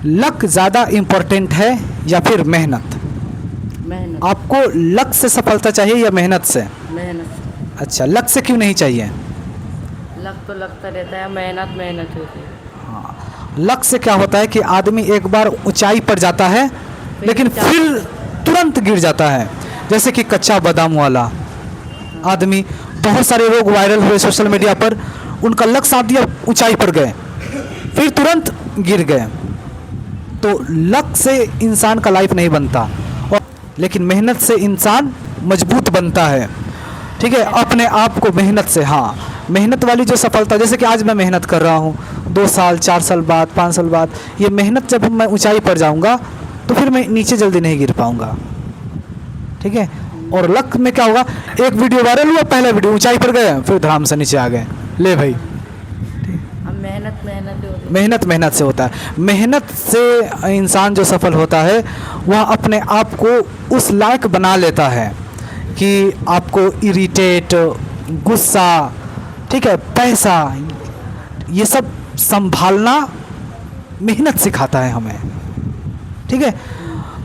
Luck ज़्यादा important है या फिर मेहनत? मेहनत। आपको लक से सफलता चाहिए या मेहनत से? मेहनत। अच्छा, लक से क्यों नहीं चाहिए? लक तो लगता रहता है, मेहनत मेहनत होती है। हाँ, लक से क्या होता है कि आदमी एक बार ऊंचाई पर जाता है लेकिन फिर तुरंत गिर जाता है, जैसे कि कच्चा बादाम वाला आदमी। बहुत सारे लोग वायरल हुए सोशल मीडिया पर, उनका लक साथ दिया, ऊंचाई पर गए फिर तुरंत गिर गए। तो लक से इंसान का लाइफ नहीं बनता, और लेकिन मेहनत से इंसान मजबूत बनता है। ठीक है, अपने आप को मेहनत से, हाँ, मेहनत वाली जो सफलता, जैसे कि आज मैं मेहनत कर रहा हूँ, 2 साल 4 साल बाद 5 साल बाद ये मेहनत जब मैं ऊंचाई पर जाऊँगा तो फिर मैं नीचे जल्दी नहीं गिर पाऊँगा। ठीक है, और लक में क्या होगा, एक वीडियो वायरल हुआ, पहला वीडियो ऊंचाई पर गए फिर धड़ाम से नीचे आ गए। ले भाई, अब मेहनत मेहनत होती है। मेहनत मेहनत से होता है। मेहनत से इंसान जो सफल होता है वह अपने आप को उस लायक बना लेता है कि आपको इरिटेट, गुस्सा, ठीक है, पैसा, ये सब संभालना मेहनत सिखाता है हमें। ठीक है,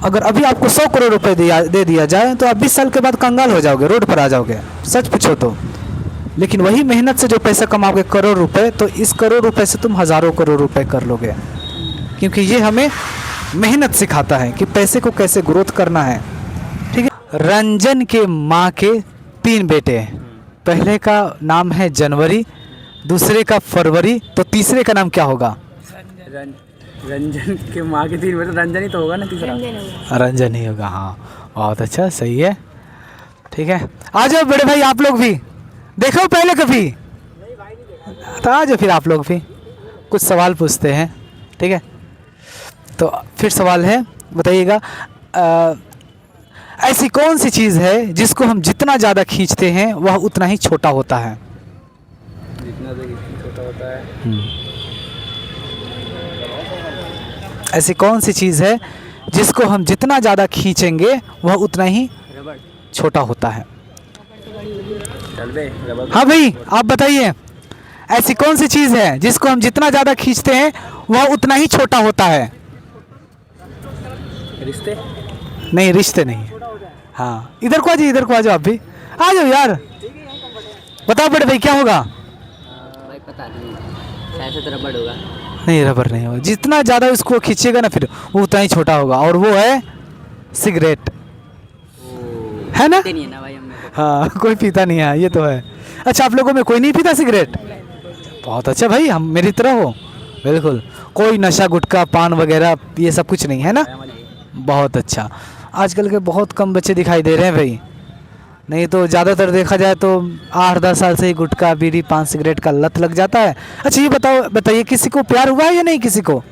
अगर अभी आपको 100 करोड़ रुपए दे दिया जाए तो आप 20 साल के बाद कंगाल हो जाओगे, रोड पर आ जाओगे, सच पूछो तो। लेकिन वही मेहनत से जो पैसा कमाओगे करोड़ रुपए, तो इस करोड़ रुपए से तुम हज़ारों करोड़ रुपए कर लोगे, क्योंकि ये हमें मेहनत सिखाता है कि पैसे को कैसे ग्रोथ करना है। ठीक है, रंजन के माँ के 3 बेटे, पहले का नाम है जनवरी, दूसरे का फरवरी, तो तीसरे का नाम क्या होगा? रंजन के माँ के 3 बेटे, रंजन ही तो होगा ना तीसरा। रंजन ही होगा, हाँ, बहुत अच्छा, सही है। ठीक है, आ जाओ बड़े भाई, आप लोग भी देखो पहले कभी, तो आ जाओ फिर आप लोग भी, कुछ सवाल पूछते हैं। ठीक है, तो फिर सवाल है, बताइएगा, ऐसी कौन सी चीज़ है जिसको हम जितना ज़्यादा खींचते हैं वह उतना ही छोटा होता है? जितना छोटा होता है। ऐसी कौन सी चीज़ है जिसको हम जितना ज़्यादा खींचेंगे वह उतना ही छोटा होता है? हाँ भाई, आप बताइए, ऐसी कौन सी चीज़ है जिसको हम जितना ज़्यादा खींचते हैं वह उतना ही छोटा होता है? रिश्ते? नहीं, रिश्ते नहीं। हाँ, इधर को आ जाओ, इधर को आ जाओ, आप भी आ जाओ यार, बताओ बड़े भाई क्या होगा? भाई पता नहीं, शायद से रबड़ होगा। नहीं, रबर नहीं होगा, जितना ज़्यादा उसको खींचेगा ना फिर वो उतना ही छोटा होगा, और वो है सिगरेट, है ना? नहीं है ना भाई, हमने हाँ, कोई पीता नहीं है, ये तो है। अच्छा, आप लोगों में कोई नहीं पीता सिगरेट? बहुत अच्छा भाई, हम मेरी तरह हो, बिल्कुल, कोई नशा गुटखा पान वगैरह ये सब कुछ नहीं है ना? बहुत अच्छा, आजकल के बहुत कम बच्चे दिखाई दे रहे हैं भाई, नहीं तो ज़्यादातर देखा जाए तो 8-10 साल से ही गुटखा बीड़ी पान सिगरेट का लत लग जाता है। अच्छा, ये बताइए किसी को प्यार हुआ है या नहीं किसी को?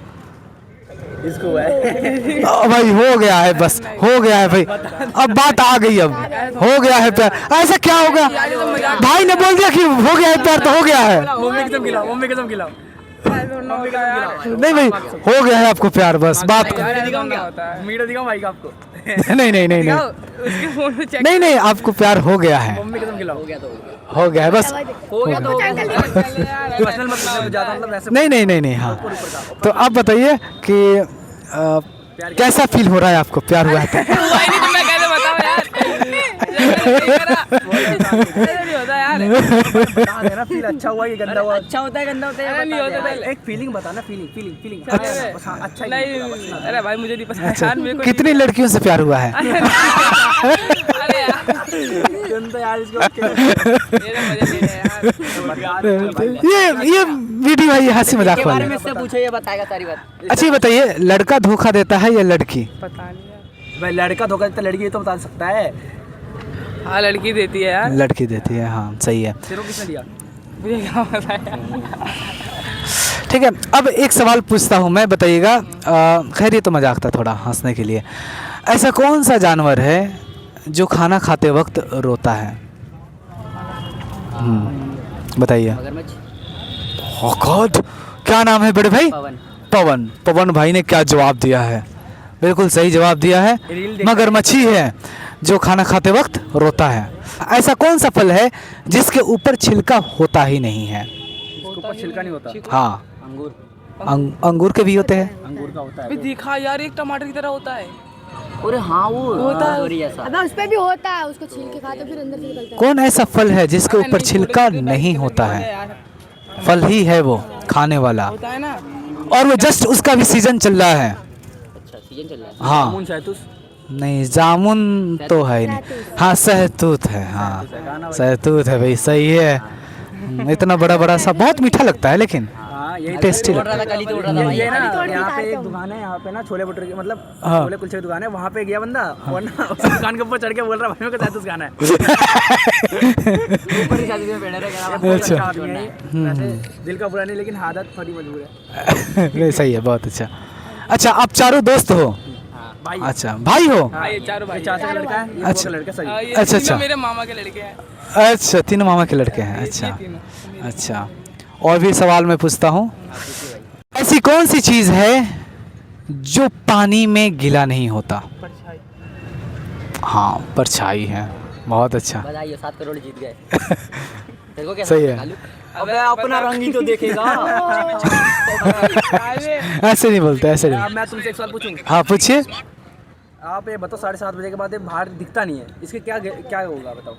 इसको है भाई हो गया है, बस हो गया है भाई, अब बात आ गई, अब हो गया है प्यार। ऐसा क्या होगा, भाई ने बोल दिया कि हो गया है प्यार, तो हो गया है। मम्मी कसम खिलाओ, मम्मी कसम खिलाओ। नहीं भाई, हो गया है आपको प्यार, बस बात। मीडिया दिखाऊं भाई का आपको? नहीं नहीं नहीं नहीं नहीं नहीं, आपको प्यार हो गया है, मम्मी कसम खिलाओ। हो गया है बस, हो गया तो पर्सनल मत पूछो, ज्यादा मतलब वैसे। नहीं नहीं नहीं नहीं। हाँ, तो आप बताइए कि कैसा फील हो रहा है आपको, प्यार हुआ है तो? फील अच्छा हुआ, ये गंदा हुआ? अच्छा होता है गंदा होता है, नहीं होता है। एक फीलिंग बताना, फीलिंग अच्छा नहीं। अरे भाई मुझे नहीं पता अच्छा, यार, मेरे को कितनी लड़कियों से प्यार हुआ है? अरे यार गंदा यार, इसको मेरे मजे ले यार। ये वीडियो है, ये हंसी मजाक वाली है। इससे पूछो, ये बताएगा सारी बात। अच्छा, ये बताइए, लड़का धोखा देता है या लड़की? पता नहीं यार। भाई लड़का धोखा देता, लड़की ये तो बता सकता है। हाँ, लड़की देती है यार। लड़की देती है, हाँ सही है। सिरों किसने दिया? मुझे क्या पता यार। ठीक है, अब एक सवाल पूछता हूँ मैं, बताइएगा, खैर ये तो मजाक था, थोड़ा हंसने के लिए। ऐसा कौन सा जानवर है जो खाना खाते वक्त रोता है? बताइए। मगरमच्छ। औकात, क्या नाम है बड़े भाई? पवन। पवन। पवन भाई ने क्या जवाब दिया है, बिल्कुल सही जवाब दिया है, मगरमच्छी है जो खाना खाते वक्त रोता है। ऐसा कौन सा फल है जिसके ऊपर छिलका होता ही नहीं है? इसके ऊपर छिलका नहीं होता। हाँ, अंगूर। अंगूर के भी होते हैं। अंगूर का होता है अभी दिखा यार, एक टमाटर की तरह होता है। अरे हाँ वो होता है। सॉरी ऐसा अबे उस पे भी होता है, उसको छील के खाते फिर अंदर से निकलता है। कौन ऐसा फल है जिसके ऊपर छिलका नहीं होता है? फल ही है वो खाने वाला, होता है ना। और वो जस्ट उसका भी सीजन चल रहा है। अच्छा सीजन चल रहा है हाँ जामुन शहतूत नहीं, जामुन तो है ही नहीं। हाँ सहतूत है, हाँ सहतूत है भाई, सही है। इतना बड़ा बड़ा सा, बहुत मीठा लगता है लेकिन हाँ यही टेस्टी तोड़ लगता रहा था, कल ही तोड़ रहा था भाई। ये ना तोड़ के यहाँ पे खाता एक हूँ। दुकान है, यहाँ पे ना छोले भटूरे की मतलब हाँ। छोले कुलचे की दुकान है, वहाँ पे गया बंदा और ना उस दुकान के ऊपर चढ़ के बोल रहा भाई मेरे को शहतूत खाना है। ऊपर ही शहतूत में बैठा रहा, कह रहा अच्छा। अच्छा आदमी है ये। वैसे दिल का बुरा नहीं लेकिन आदत थोड़ी मजबूर है। नहीं सही है, बहुत अच्छा। अच्छा आप चारों दोस्त हो? भाई अच्छा भाई हो? हाँ, ये चारों भाई। चाचा का लड़का है, ये अच्छा। अच्छा लड़का सही हाँ, ये अच्छा, तीनों अच्छा। मेरे मामा के लड़के हैं। अच्छा तीनों मामा के लड़के हैं। ये अच्छा तीनों। अच्छा, और भी सवाल मैं पूछता हूँ। ऐसी कौन सी चीज़ है जो पानी में गीला नहीं होता? परछाई। हाँ परछाई है, बहुत अच्छा। बधाई हो, 7 करोड़ जीत गए। तेरे को क्या सही है। अबे अपना रंग ही तो देखेगा। ऐसे नहीं बोलते, ऐसे नहीं। अब मैं तुमसे एक सवाल पूछूं, हाँ पूछिए। आप ये बताओ 7:30 बजे के बाद ये बाहर दिखता नहीं है, इसके क्या क्या होगा बताओ?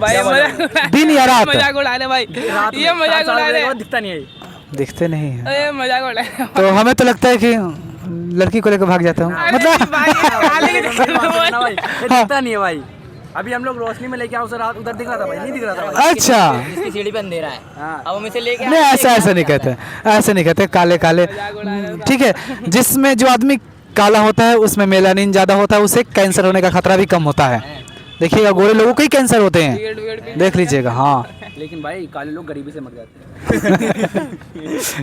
भाई क्या मजाक दिन या रात? मजाक उड़ा ले भाई, रात ये में मजाक 7:30 उड़ा बजे ले। के बाद दिखता नहीं है ये। दिखते नहीं है अरे मजाक उड़ा ले। तो हमें तो लगता है कि लड़की को लेकर भाग जाता हूँ, अरे मतलब भाई, काले के ना भाई, ये दिखता नहीं है भाई। अभी हम लोग रोशनी में लेके आओ सर, रात उधर दिख रहा था भाई, नहीं दिख रहा था भाई। अच्छा इसकी सीढ़ी पे अंधेरा है। हाँ। अब हम इसे लेके नहीं ऐसा नहीं कहते, ऐसे नहीं कहते। काले काले ठीक है, जिसमें जो आदमी काला होता है उसमें मेलानिन ज़्यादा होता है, उसे कैंसर होने का खतरा भी कम होता है। देखिएगा गोरे लोगों को ही कैंसर होते हैं, देख लीजिएगा। हाँ लेकिन भाई काले लोग गरीबी से मर जाते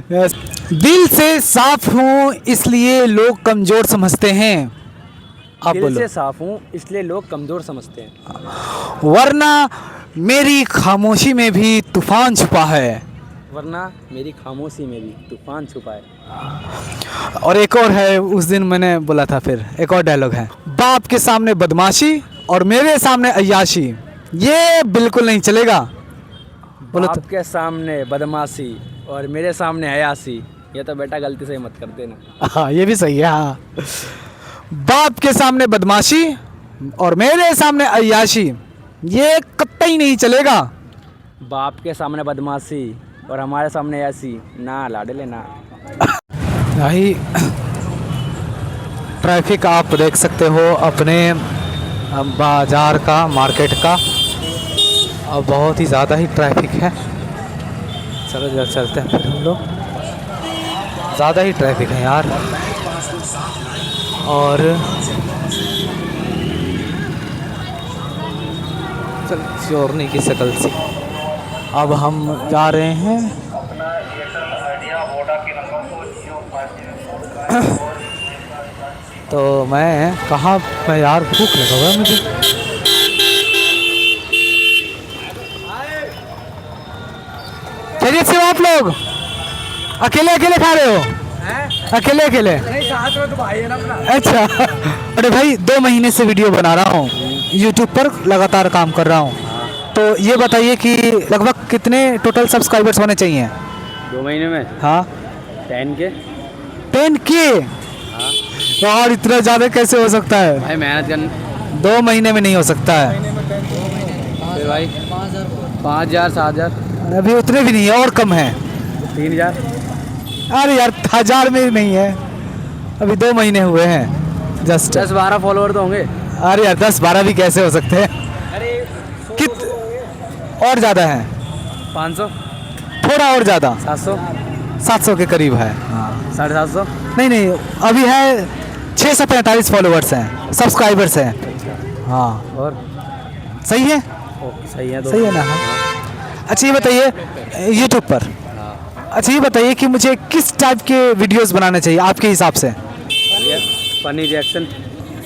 हैं। दिल से साफ हूँ इसलिए लोग कमजोर समझते हैं। आप दिल बोलो। से साफ हूँ इसलिए लोग कमजोर समझते हैं, वरना मेरी खामोशी में भी तूफान छुपा है। वरना मेरी खामोशी में भी तूफान छुपा है। और एक और है, उस दिन मैंने बोला था, फिर एक और डायलॉग है। बाप के सामने बदमाशी और मेरे सामने अय्याशी, ये बिल्कुल नहीं चलेगा। बोलो तो। आपके सामने बदमाशी और मेरे सामने हयासी, ये तो बेटा गलती से ही मत कर देना। हाँ ये भी सही है। हाँ बाप के सामने बदमाशी और मेरे सामने अय्याशी, ये कतई नहीं चलेगा। बाप के सामने बदमाशी और हमारे सामने ऐसी, ना लाडे लेना। भाई ट्रैफिक आप देख सकते हो अपने बाजार का, मार्केट का। अब बहुत ही ज़्यादा ही ट्रैफिक है। चलो जल्द चलते हैं फिर हम लोग। ज़्यादा ही ट्रैफिक है यार। और चल चोरनी की शक्ल से अब हम जा रहे हैं। तो मैं कहाँ पे यार, भूख लगा हुआ है मुझे। खैरियत से हो आप लोग? अकेले अकेले खा रहे हो? अकेले अकेले? नहीं साथ में तो भाई है ना अपना। अच्छा। अरे भाई 2 महीने से वीडियो बना रहा हूँ, यूट्यूब पर लगातार काम कर रहा हूँ। तो ये बताइए कि लगभग कितने टोटल सब्सक्राइबर्स होने चाहिए? 2 महीने में हाँ 10 के। 10K? यार इतना ज़्यादा कैसे हो सकता है? भाई मेहनत करना। 2 महीने में नहीं हो सकता है फिर भाई 5,000 7,000 अभी, उतने भी नहीं है, और कम है। 3,000। अरे यार 1000 में नहीं है, अभी 2 महीने हुए हैं जस्ट। 10-12 फॉलोअर तो होंगे। अरे यार 10-12 भी कैसे हो सकते हैं? अरे कित और ज़्यादा है? 500 थोड़ा और ज़्यादा, 700 700 के करीब है। 750। नहीं नहीं, अभी है 645 फॉलोअर्स हैं, सब्सक्राइबर्स हैं। हाँ और सही है, सही है तो। सही है ना? हाँ अच्छा ये बताइए यूट्यूब पर, अच्छा ये बताइए कि मुझे किस टाइप के वीडियोस बनाने चाहिए आपके हिसाब से? Funny reaction.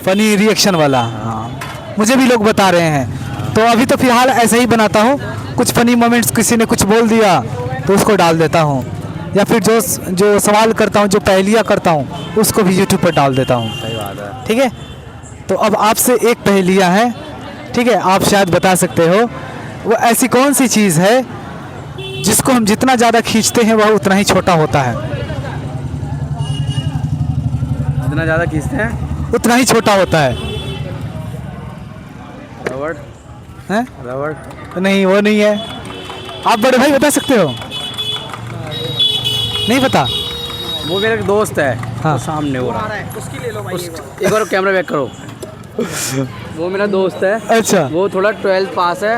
फनी रिएक्शन वाला? हाँ मुझे भी लोग बता रहे हैं, तो अभी तो फिलहाल ऐसे ही बनाता हूँ। कुछ फनी मोमेंट्स, किसी ने कुछ बोल दिया तो उसको डाल देता हूँ, या फिर जो सवाल करता हूँ, जो पहेलियाँ करता हूँ, उसको भी यूट्यूब पर डाल देता हूँ। सही बात है। ठीक है, तो अब आपसे एक पहेलियाँ है, ठीक है? आप शायद बता सकते हो। वो ऐसी कौन सी चीज़ है जिसको हम जितना ज़्यादा खींचते हैं वह उतना ही छोटा होता है? जितना ज़्यादा खींचते हैं उतना ही छोटा होता है। रबड़। हैं? रबड़। नहीं, वो नहीं है। आप बड़े भाई बता सकते हो? नहीं पता? वो मेरा एक दोस्त है। हाँ। वो सामने हो रहा है। उसकी ले लो भाई। एक बार कैमरा बैक करो। वो मेरा दोस्त है। अच्छा, वो थोड़ा 12th पास है।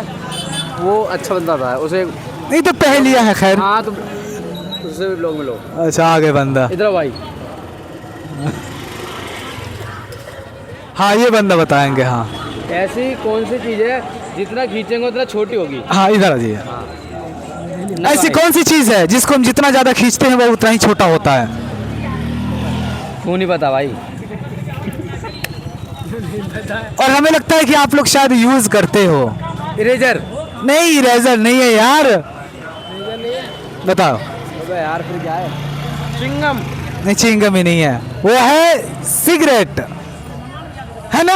वो अच्छा बंदा था उसे। नहीं तो पहलिया है खैर। हाँ तो उससे भी लोग मिलो। अच्छा, आगे बंदा। इधर भाई। हाँ, ये बंदा बताएंगे। हाँ ऐसी कौन सी चीज़ है जितना खींचेंगे उतना छोटी होगी? हाँ, इधर आ जाइए। ऐसी कौन सी चीज़ है जिसको हम जितना ज़्यादा खींचते हैं वो उतना ही छोटा होता है? क्यों नहीं पता भाई? और हमें लगता है कि आप लोग शायद यूज़ करते हो। इरेजर। नहीं, इरेजर नहीं है यार। बताओ। अबे यार फिर क्या है? चिंगम। नहीं, चिंगम ही नहीं है, वो है सिगरेट, है ना?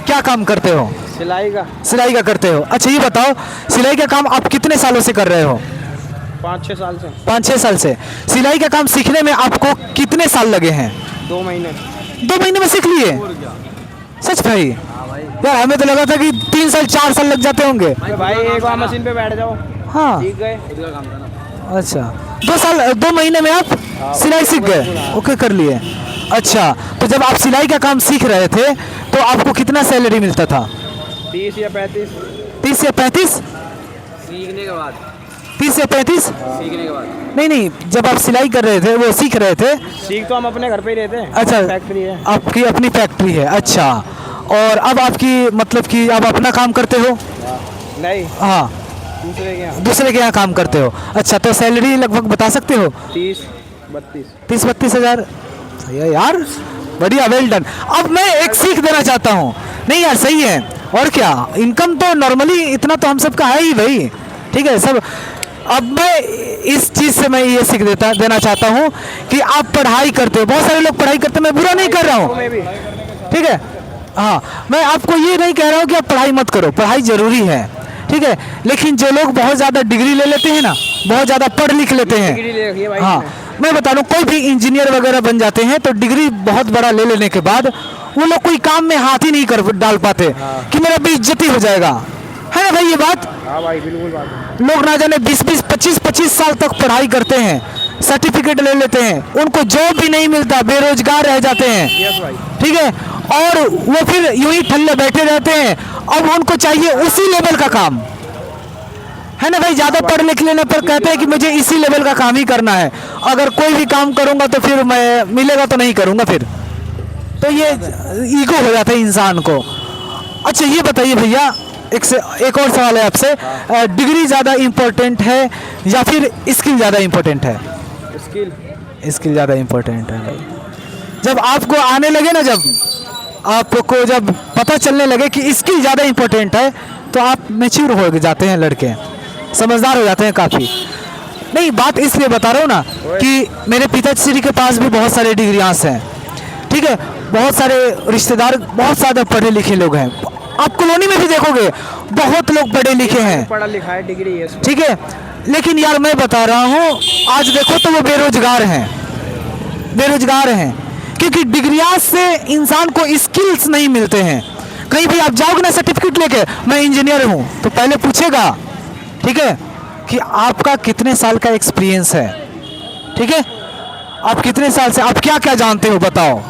क्या काम करते हो? सिलाई का। सिलाई का करते हो। अच्छा, ये बताओ, सिलाई का काम आप कितने सालों से कर रहे हो? 5-6 साल से। 5-6 साल से। सिलाई का काम सीखने में आपको कितने साल लगे हैं? 2 महीने। 2 महीने में सीख लिए? सच भाई? यार हमें तो लगा था कि 3 साल 4 साल लग जाते होंगे। भाई एक बार मशीन पे बैठ जाओ। हाँ, ठीक है। खुद का काम था ना। अच्छा, 2 महीने में आप सिलाई सीख गए? ओके, कर लिए। अच्छा, तो जब आप सिलाई का काम सीख रहे थे तो आपको कितना सैलरी मिलता था? 30 या 35। 30 या 35? सीखने के बाद। 30 या 35? सीखने के बाद। नहीं नहीं, जब आप सिलाई कर रहे थे, वो सीख रहे थे। सीख तो हम अपने घर पे ही रहते हैं। अच्छा, फैक्ट्री है। आपकी अपनी फैक्ट्री है। अच्छा, और अब आपकी मतलब कि आप अपना काम करते हो? नहीं, हाँ, दूसरे के यहाँ। दूसरे के यहाँ काम करते हो। अच्छा, तो सैलरी लगभग बता सकते हो? 30-32। 30-32 हज़ार। सही है यार, बढ़िया, वेल डन। अब मैं एक सीख देना चाहता हूँ। नहीं यार, सही है। और क्या, इनकम तो नॉर्मली इतना तो हम सबका है ही भाई, ठीक है सब। अब मैं इस चीज़ से मैं ये सीख देना चाहता हूँ कि आप पढ़ाई करते हो, बहुत सारे लोग पढ़ाई करते हैं, मैं बुरा नहीं कर रहा हूँ, मैं भी। ठीक है। हाँ, मैं आपको ये नहीं कह रहा हूँ कि आप पढ़ाई मत करो, पढ़ाई ज़रूरी है, ठीक है। लेकिन जो लोग बहुत ज़्यादा डिग्री ले लेते हैं ना, बहुत ज़्यादा पढ़ लिख लेते हैं, डिग्री ले रखी है भाई। हाँ, मैं बता दूं, कोई भी इंजीनियर वगैरह बन जाते हैं तो डिग्री बहुत बड़ा ले लेने के बाद वो लोग कोई काम में हाथ ही नहीं कर डाल पाते। कि मेरा बेइज्जती हो जाएगा, है ना भाई ये बात? हाँ भाई, बिल्कुल बात है। लोग ना जाने 20-20, 25-25 साल तक पढ़ाई करते हैं, सर्टिफिकेट ले लेते हैं, उनको जॉब भी नहीं मिलता, बेरोजगार रह जाते हैं, यस भाई। ठीक है। और वो फिर यूं ही ठल्ले बैठे रहते हैं। अब उनको चाहिए उसी लेवल का काम, है ना भाई? ज्यादा पढ़ लिख लेने पर कहते हैं कि मुझे इसी लेवल का काम ही करना है, अगर कोई भी काम करूंगा तो फिर मैं मिलेगा तो नहीं करूंगा फिर, तो ये ईगो हो जाता है इंसान को। अच्छा, ये बताइए भैया, एक और सवाल है आपसे, डिग्री ज़्यादा इम्पोर्टेंट है या फिर स्किल ज़्यादा इम्पोर्टेंट है? स्किल। स्किल ज़्यादा इम्पोर्टेंट है भाई। जब आपको आने लगे ना, जब आपको जब पता चलने लगे कि स्किल ज़्यादा इम्पोर्टेंट है, तो आप मैच्योर हो जाते हैं, लड़के समझदार हो जाते हैं काफ़ी। नहीं, बात इसलिए बता रहा हूँ ना कि मेरे पिताश्री के पास भी बहुत सारे डिग्रियाँ हैं, ठीक है, बहुत सारे रिश्तेदार बहुत ज़्यादा पढ़े लिखे लोग हैं। आप कॉलोनी में भी देखोगे बहुत लोग पढ़े लिखे हैं, पढ़ा लिखा है, डिग्री है, ठीक है। लेकिन यार मैं बता रहा हूँ, आज देखो तो वो बेरोजगार हैं, बेरोजगार हैं, क्योंकि डिग्रियां से इंसान को स्किल्स नहीं मिलते हैं। कहीं भी आप जाओगे ना सर्टिफिकेट लेके, मैं इंजीनियर हूँ, तो पहले पूछेगा, ठीक है, कि आपका कितने साल का एक्सपीरियंस है, ठीक है, आप कितने साल से, आप क्या क्या जानते हो बताओ।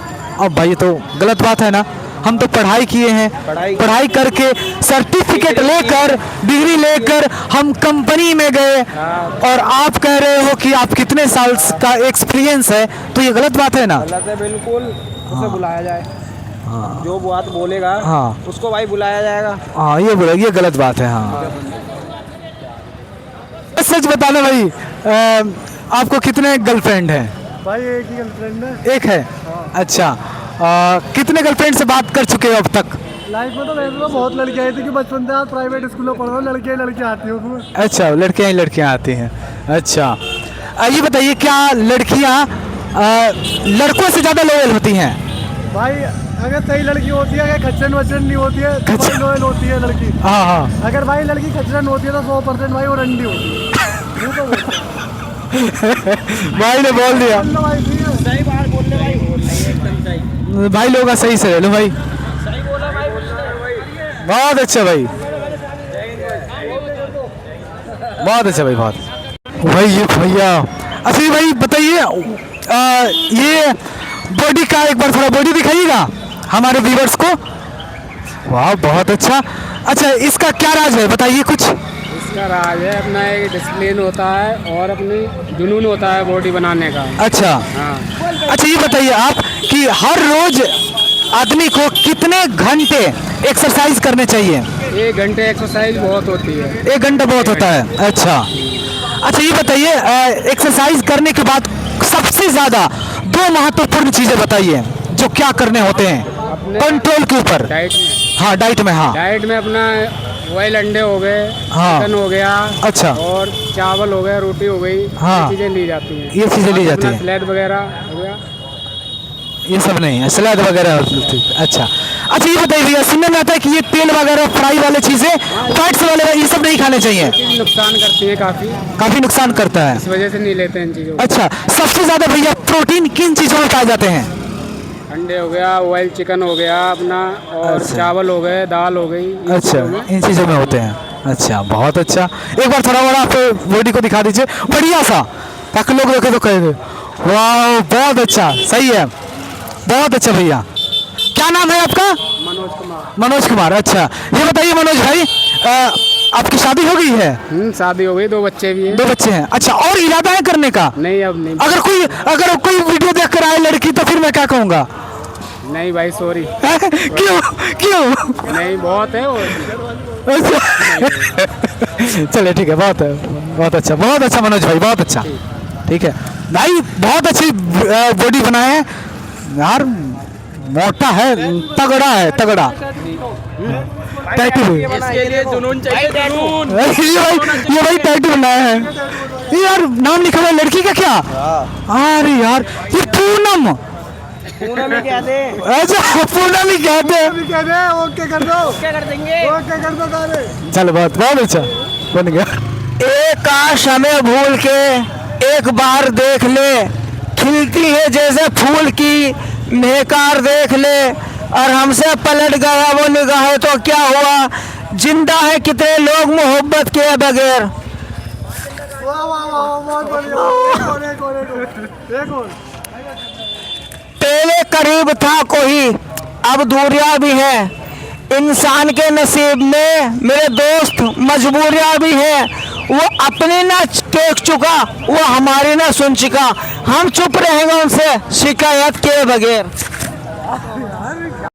अब भाई तो गलत बात है ना, हम तो पढ़ाई किए हैं, पढ़ाई करके सर्टिफिकेट लेकर, डिग्री लेकर हम कंपनी में गए, और आप कह रहे हो कि आप कितने साल का एक्सपीरियंस है, तो ये गलत बात है ना? गलत है बिल्कुल। उसे बुलाया जाए, जो बात बोलेगा हाँ, उसको भाई बुलाया जाएगा। हाँ, ये गलत बात है। हाँ, सच बताना भाई, आपको कितने गर्लफ्रेंड हैं? भाई एक ही गर्लफ्रेंड है। एक है? अच्छा, कितने गर्लफ्रेंड से बात कर चुके हो अब तक? लाइफ में तो वैसे तो बहुत लड़कियां आई थी कि बचपन से आप प्राइवेट स्कूल में पढ़ रहे हो, लड़कियां आती हो उसमें। अच्छा, लड़कियां आती हैं। अच्छा, ये बताइए, क्या लड़कियां लड़कों से ज़्यादा लॉयल होती हैं? भाई अगर सही लड़की होती है, अगर खच्चन वचन नहीं होती है तो भाई लॉयल होती है लड़की। हाँ हाँ, अगर भाई लड़की खच्चन होती है तो 100% भाई वो रंडी होती है। यूँ तो बोलते हैं। भाई ने बोल दिया। लो भाई ठीक है। सही बात बोल रहे भाई, एकदम सही। भाई लोग का सही से ले लो भाई। बहुत अच्छा भाई, बहुत अच्छा भाई, बहुत भाई। ये भैया अच्छा ये भाई बताइए, ये बॉडी का एक बार थोड़ा बॉडी दिखाइएगा हमारे व्यूवर्स को। वाह बहुत अच्छा। अच्छा इसका क्या राज है बताइए कुछ। इसका राज है अपना एक डिसिप्लिन होता है और अपनी जुनून होता है बॉडी बनाने का। अच्छा हाँ। अच्छा ये बताइए आप कि हर रोज आदमी को कितने घंटे एक्सरसाइज करने चाहिए। 1 घंटे एक्सरसाइज बहुत होती है। 1 घंटा बहुत होता है। अच्छा अच्छा ये बताइए, एक्सरसाइज करने के बाद सबसे ज्यादा 2 महत्वपूर्ण चीजें बताइए जो क्या करने होते हैं कंट्रोल के ऊपर। डाइट में, हाँ डाइट में। हाँ डाइट में अपना बॉयल अंडे हो गए, हाँ। चिकन हो गया, अच्छा। और चावल हो गया, रोटी हो गई, हाँ। ये चीजें ली जाती हैं। ये चीजें ली जाती हैं। सलाद वगैरह हो गया। ये सब नहीं है, सलाद वगैरह। अच्छा अच्छा ये बताइए भैया, सुनने में आता है कि ये तेल वगैरह फ्राई वाले चीजें, फैट्स वाले ये सब नहीं खाने चाहिए, ये चीज नुकसान करती है काफी, काफी नुकसान करता है। इस वजह से नहीं लेते हैं इन चीजों को। अच्छा सबसे ज्यादा भैया प्रोटीन किन चीजों में पाए जाते हैं। अंडे हो गया, बॉयल चिकन हो गया अपना, और अच्छा। चावल हो गए, दाल हो गई, इन अच्छा चीजों में। इन चीजों में होते हैं। अच्छा बहुत अच्छा। एक बार थोड़ा बड़ा आप बॉडी को दिखा दीजिए बढ़िया सा, ताकि लोग देखे तो कहेंगे वाह बहुत अच्छा। सही है, बहुत अच्छा भैया। क्या नाम है आपका। मनोज कुमार। मनोज कुमार। अच्छा ये बताइए मनोज भाई, आपकी शादी हो गई है। शादी हो गई, 2 बच्चे भी हैं। 2 बच्चे हैं। अच्छा और इरादा है करने का। नहीं अब नहीं। अगर कोई वीडियो देख कर आए लड़की तो फिर मैं क्या कहूँगा। नहीं भाई सॉरी। क्यों क्यों। नहीं बहुत है वो। चलिए ठीक है, बहुत है, बहुत अच्छा, बहुत अच्छा मनोज भाई, बहुत अच्छा। ठीक है भाई, बहुत अच्छी बॉडी बनाए हैं यार, मोटा है, तगड़ा है, तगड़ा। टैटू भी इसके लिए जुनून चाहिए, जुनून। ये भाई टैटू बनाया है। ये यार नाम लिखा हुआ है लड़की का क्या। अरे यार ये पूनम। अच्छा पूनम ही कहते हैं। अभी कह रहे ओके कर दो, क्या कर देंगे। ओके कर दो सारे। चलो बहुत बहुत अच्छा बन गया। एक काश हमें भूल के एक बार देख ले, खिलती है जैसे फूल की महकार देख ले, और हमसे पलट गया वो निगाह तो क्या हुआ, जिंदा है कितने लोग मोहब्बत के बगैर। वाह वाह वाह बहुत बढ़िया। एक और। पहले करीब था कोई, अब दूरियां भी है, इंसान के नसीब में मेरे दोस्त मजबूरियां भी हैं, वो अपनी ना देख चुका, वो हमारी ना सुन चुका, हम चुप रहेंगे उनसे शिकायत के बगैर।